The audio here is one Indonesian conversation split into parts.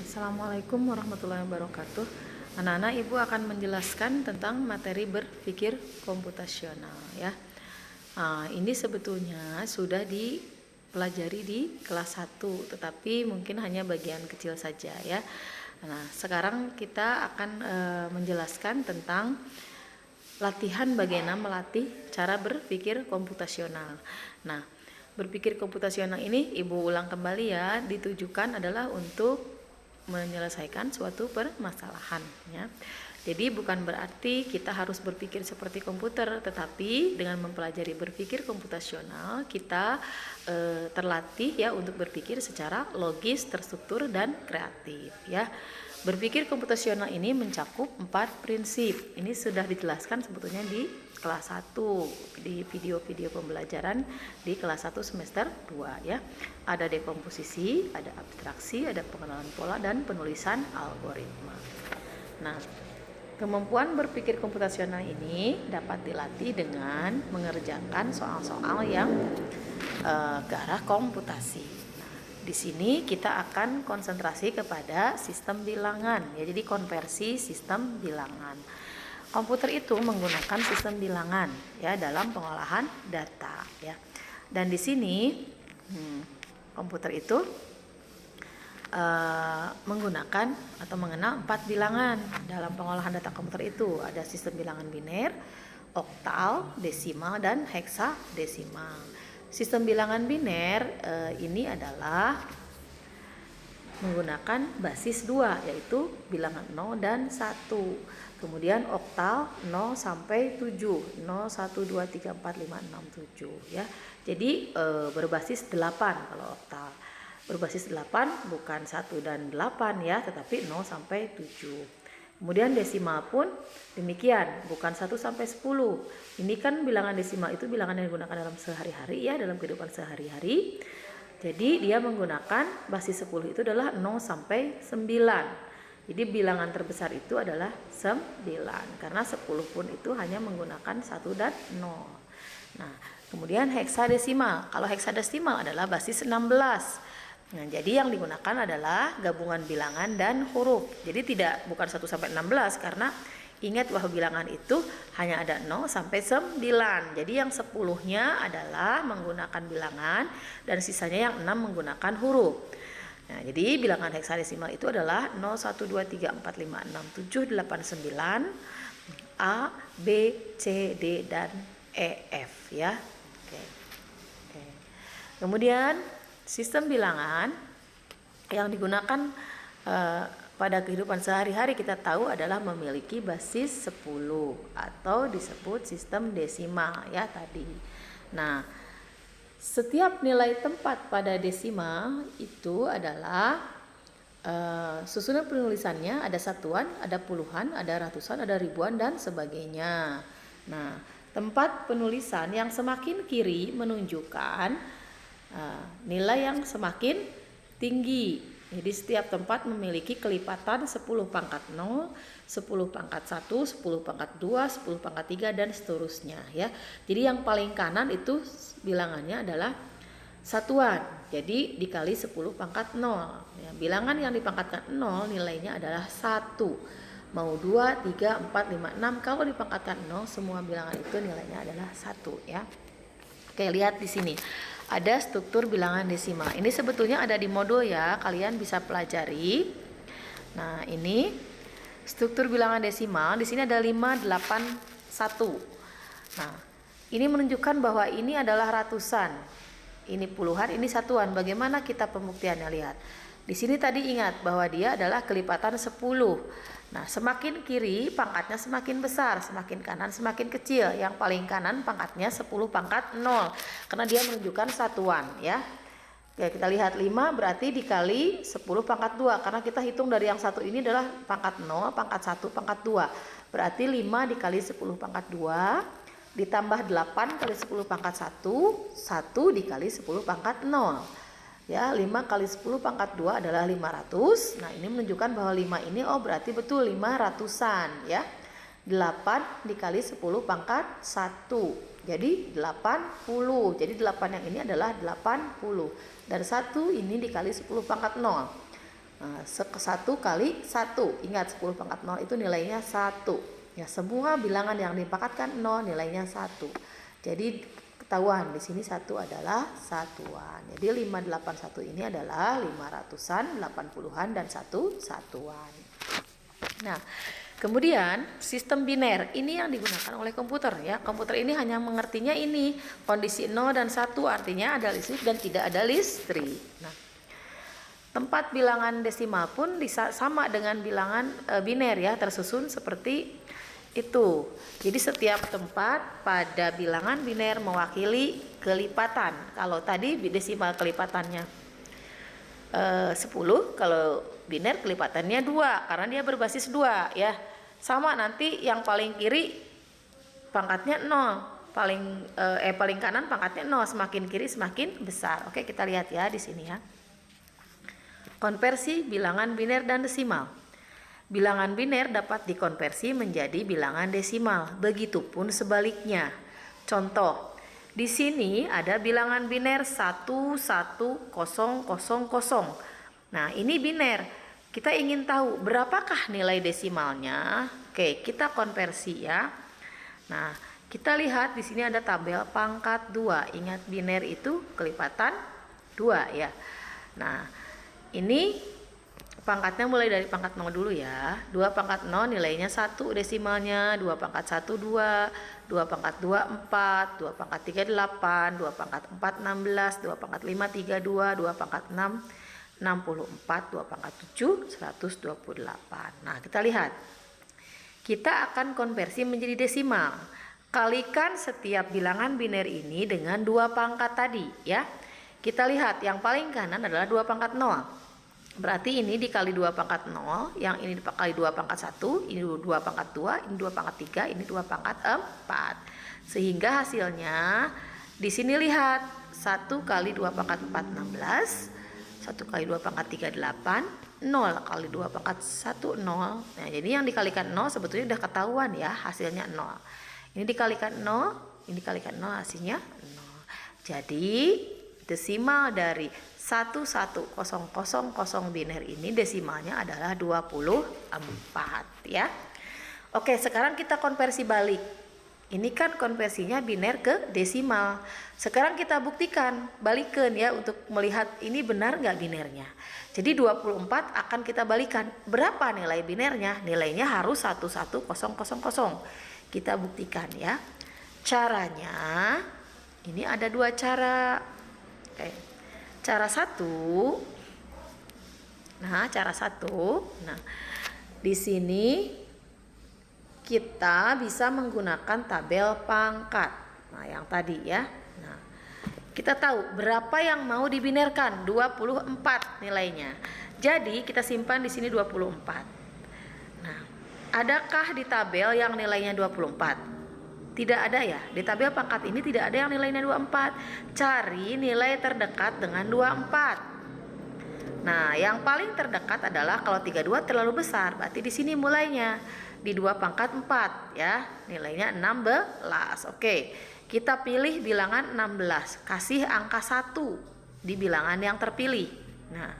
Assalamualaikum warahmatullahi wabarakatuh. Anak-anak, Ibu akan menjelaskan tentang materi berpikir komputasional ya. Ini sebetulnya sudah dipelajari di kelas 1, tetapi mungkin hanya bagian kecil saja ya. Nah, sekarang kita akan menjelaskan tentang latihan bagaimana melatih cara berpikir komputasional. Nah, berpikir komputasional ini Ibu ulang kembali ya, ditujukan adalah untuk menyelesaikan suatu permasalahan ya. Jadi bukan berarti kita harus berpikir seperti komputer, tetapi dengan mempelajari berpikir komputasional kita terlatih ya untuk berpikir secara logis, terstruktur dan kreatif ya. Berpikir komputasional ini mencakup 4 prinsip. Ini sudah dijelaskan sebetulnya di kelas 1 di video-video pembelajaran di kelas 1 semester 2 ya. Ada dekomposisi, ada abstraksi, ada pengenalan pola dan penulisan algoritma. Nah, kemampuan berpikir komputasional ini dapat dilatih dengan mengerjakan soal-soal yang ke arah komputasi. Di sini kita akan konsentrasi kepada sistem bilangan ya, jadi konversi sistem bilangan. Komputer itu menggunakan sistem bilangan ya dalam pengolahan data ya. Dan di sini komputer itu menggunakan atau mengenal 4 bilangan dalam pengolahan data komputer itu. Ada sistem bilangan biner, oktal, desimal, dan heksadesimal. Sistem bilangan biner ini adalah menggunakan basis 2, yaitu bilangan 0 dan 1. Kemudian oktal 0 sampai 7, 0, 1, 2, 3, 4, 5, 6, 7 ya. Jadi berbasis 8 kalau oktal. Berbasis 8 bukan 1 dan 8 ya, tetapi 0 sampai 7. Kemudian desimal pun demikian, bukan 1 sampai 10. Ini kan bilangan desimal itu bilangan yang digunakan dalam sehari-hari ya, dalam kehidupan sehari-hari. Jadi dia menggunakan basis 10 itu adalah 0 sampai 9. Jadi bilangan terbesar itu adalah 9, karena 10 pun itu hanya menggunakan 1 dan 0. Nah, kemudian heksadesimal. Kalau heksadesimal adalah basis 16. Nah, jadi yang digunakan adalah gabungan bilangan dan huruf. Jadi bukan 1 sampai 16, karena ingat bahwa bilangan itu hanya ada 0 sampai 9. Jadi yang 10-nya adalah menggunakan bilangan dan sisanya yang 6 menggunakan huruf. Nah, jadi bilangan heksadesimal itu adalah 0, 1, 2, 3, 4, 5, 6, 7, 8, 9, A, B, C, D, dan E, F ya. Oke. Kemudian sistem bilangan yang digunakan pada kehidupan sehari-hari kita tahu adalah memiliki basis 10 atau disebut sistem desimal ya tadi. Nah, setiap nilai tempat pada desimal itu adalah susunan penulisannya ada satuan, ada puluhan, ada ratusan, ada ribuan dan sebagainya. Nah, tempat penulisan yang semakin kiri menunjukkan nilai yang semakin tinggi. Jadi setiap tempat memiliki kelipatan 10 pangkat 0, 10 pangkat 1, 10 pangkat 2, 10 pangkat 3 dan seterusnya ya. Jadi yang paling kanan itu bilangannya adalah satuan. Jadi dikali 10 pangkat 0. Ya, bilangan yang dipangkatkan 0 nilainya adalah 1. Mau 2, 3, 4, 5, 6. Kalau dipangkatkan 0 semua bilangan itu nilainya adalah 1 ya. Oke, lihat di sini. Ada struktur bilangan desimal. Ini sebetulnya ada di modul ya, kalian bisa pelajari. Nah, ini struktur bilangan desimal. Di sini ada 5, 8, 1. Nah, ini menunjukkan bahwa ini adalah ratusan. Ini puluhan, ini satuan. Bagaimana kita pembuktiannya? Lihat. Di sini tadi ingat bahwa dia adalah kelipatan 10. Nah, semakin kiri pangkatnya semakin besar, semakin kanan semakin kecil. Yang paling kanan pangkatnya 10 pangkat 0, karena dia menunjukkan satuan ya. Oke, kita lihat 5 berarti dikali 10 pangkat 2, karena kita hitung dari yang satu ini adalah pangkat 0, pangkat 1, pangkat 2. Berarti 5 dikali 10 pangkat 2 ditambah 8 kali 10 pangkat 1, 1 dikali 10 pangkat 0. Ya, 5 kali 10 pangkat 2 adalah 500. Nah, ini menunjukkan bahwa 5 ini berarti betul 500-an ya. 8 dikali 10 pangkat 1. Jadi 80. Jadi 8 yang ini adalah 80. Dan 1 ini dikali 10 pangkat 0. Nah, 1 kali 1. Ingat 10 pangkat 0 itu nilainya 1. Ya, semua bilangan yang dipangkatkan 0 nilainya 1. Jadi ketahuan di sini 1 adalah satuan. Jadi 581 ini adalah 500-an, 80-an dan 1 satuan. Nah, kemudian sistem biner ini yang digunakan oleh komputer ya. Komputer ini hanya mengertinya ini kondisi 0 dan 1 artinya ada listrik dan tidak ada listrik. Nah, tempat bilangan desimal pun sama dengan bilangan biner ya, tersusun seperti itu. Jadi setiap tempat pada bilangan biner mewakili kelipatan. Kalau tadi desimal kelipatannya 10, kalau biner kelipatannya 2 karena dia berbasis 2 ya. Sama nanti yang paling kiri pangkatnya 0, paling kanan pangkatnya 0, semakin kiri semakin besar. Oke, kita lihat ya di sini ya. Konversi bilangan biner dan desimal. Bilangan biner dapat dikonversi menjadi bilangan desimal, begitupun sebaliknya. Contoh, di sini ada bilangan biner 11000. Nah, ini biner. Kita ingin tahu berapakah nilai desimalnya. Oke, kita konversi ya. Nah, kita lihat di sini ada tabel pangkat 2. Ingat biner itu kelipatan 2 ya. Nah, ini pangkatnya mulai dari pangkat 0 dulu ya. 2 pangkat 0 nilainya 1 desimalnya, 2 pangkat 1 2, 2 pangkat 2 4, 2 pangkat 3 8, 2 pangkat 4 16, 2 pangkat 5 32, 2 pangkat 6 64, 2 pangkat 7 128. Nah, kita lihat. Kita akan konversi menjadi desimal. Kalikan setiap bilangan biner ini dengan 2 pangkat tadi ya. Kita lihat yang paling kanan adalah 2 pangkat 0. Berarti ini dikali 2 pangkat 0, yang ini dikali 2 pangkat 1, ini 2 pangkat 2, ini 2 pangkat 3, ini 2 pangkat 4. Sehingga hasilnya di sini lihat 1 kali 2 pangkat 4 16, 1 kali 2 pangkat 3 8, 0 kali 2 pangkat 1 0. Nah, jadi yang dikalikan 0 sebetulnya udah ketahuan ya hasilnya 0. Ini dikalikan 0, ini dikalikan 0 hasilnya 0. Jadi desimal dari 11000 biner ini desimalnya adalah 24 ya. Oke, sekarang kita konversi balik. Ini kan konversinya biner ke desimal. Sekarang kita buktikan, balikan ya untuk melihat ini benar nggak binernya. Jadi 24 akan kita balikan. Berapa nilai binernya? Nilainya harus 11000. Kita buktikan ya. Caranya ini ada 2 cara. Oke. Cara satu, nah di sini kita bisa menggunakan tabel pangkat. Nah, yang tadi ya. Nah, kita tahu berapa yang mau dibinerkan, 24 nilainya. Jadi kita simpan di sini 24. Nah, adakah di tabel yang nilainya 24? Tidak ada ya, di tabel pangkat ini tidak ada yang nilainya 24. Cari nilai terdekat dengan 24. Nah, yang paling terdekat adalah kalau 32 terlalu besar, berarti di sini mulainya di 2 pangkat 4 ya, nilainya 16. Oke, kita pilih bilangan 16, kasih angka 1 di bilangan yang terpilih. Nah,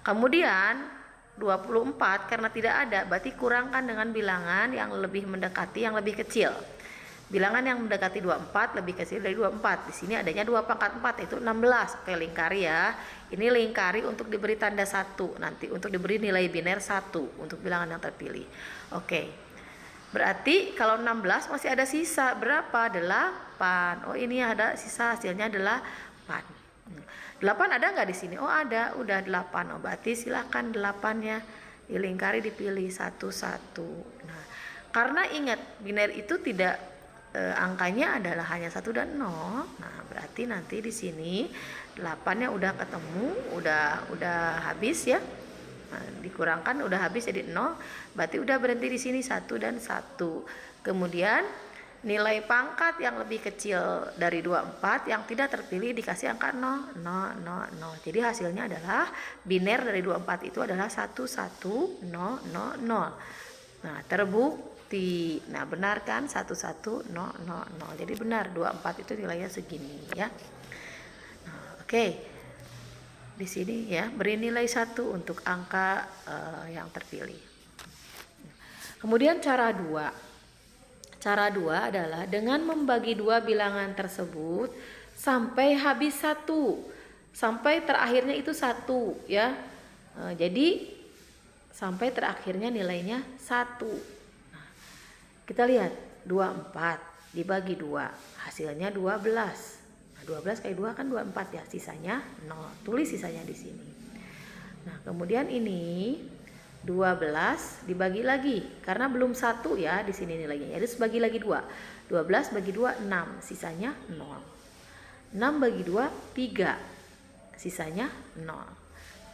kemudian 24 karena tidak ada, berarti kurangkan dengan bilangan yang lebih mendekati, yang lebih kecil. Bilangan yang mendekati 24 lebih kecil dari 24. Di sini adanya 2 pangkat 4 yaitu 16. Oke, lingkari ya. Ini lingkari untuk diberi tanda 1. Nanti untuk diberi nilai biner 1 untuk bilangan yang terpilih. Oke. Berarti kalau 16 masih ada sisa berapa? 8. Oh, ini ada sisa, hasilnya 8. 8 ada nggak di sini? Oh, ada. Udah 8. Oh, berarti silakan 8-nya dilingkari, dipilih satu-satu. Nah, karena ingat biner itu tidak angkanya adalah hanya 1 dan 0. Nah, berarti nanti di sini 8-nya udah ketemu, udah habis ya. Nah, dikurangkan udah habis jadi 0, berarti udah berhenti di sini 1 dan 1. Kemudian nilai pangkat yang lebih kecil dari 24 yang tidak terpilih dikasih angka 0, 0, 0, 0. Jadi hasilnya adalah biner dari 24 itu adalah 11000. Nah, terbukti. Nah, benar kan 11000. Jadi benar 24 itu nilainya segini ya. Nah, oke. di sini ya, beri nilai 1 untuk angka yang terpilih. Kemudian cara 2. Cara 2 adalah dengan membagi 2 bilangan tersebut sampai habis 1. Sampai terakhirnya itu 1 ya. Jadi sampai terakhirnya nilainya 1. Nah, kita lihat 24 dibagi 2, hasilnya 12. 12 kali 2 kan 24 ya, sisanya 0. Tulis sisanya di sini. Nah, kemudian ini 12 dibagi lagi karena belum 1 ya di sini nilainya. Jadi bagi lagi 2. 12 bagi 2 6, sisanya 0. 6 bagi 2 3, sisanya 0.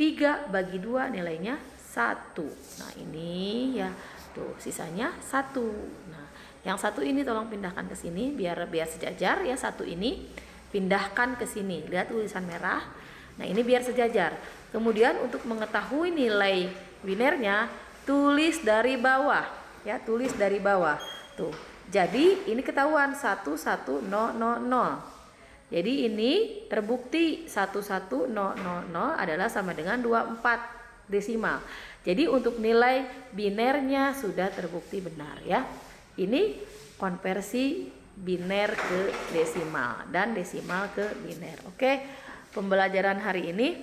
3 bagi 2 nilainya 1. Nah, ini ya tuh sisanya 1. Nah, yang 1 ini tolong pindahkan ke sini biar sejajar ya. 1 ini pindahkan ke sini. Lihat tulisan merah. Nah, ini biar sejajar. Kemudian untuk mengetahui nilai binernya, tulis dari bawah ya, tulis dari bawah. Tuh. Jadi ini ketahuan 11000. Jadi ini terbukti 11000 adalah sama dengan 24 desimal. Jadi untuk nilai binernya sudah terbukti benar ya. Ini konversi biner ke desimal dan desimal ke biner. Oke, pembelajaran hari ini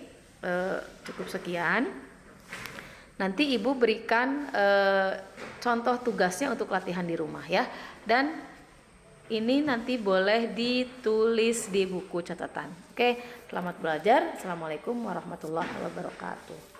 cukup sekian. Nanti ibu berikan contoh tugasnya untuk latihan di rumah ya. Dan ini nanti boleh ditulis di buku catatan. Oke, selamat belajar. Assalamualaikum warahmatullahi wabarakatuh.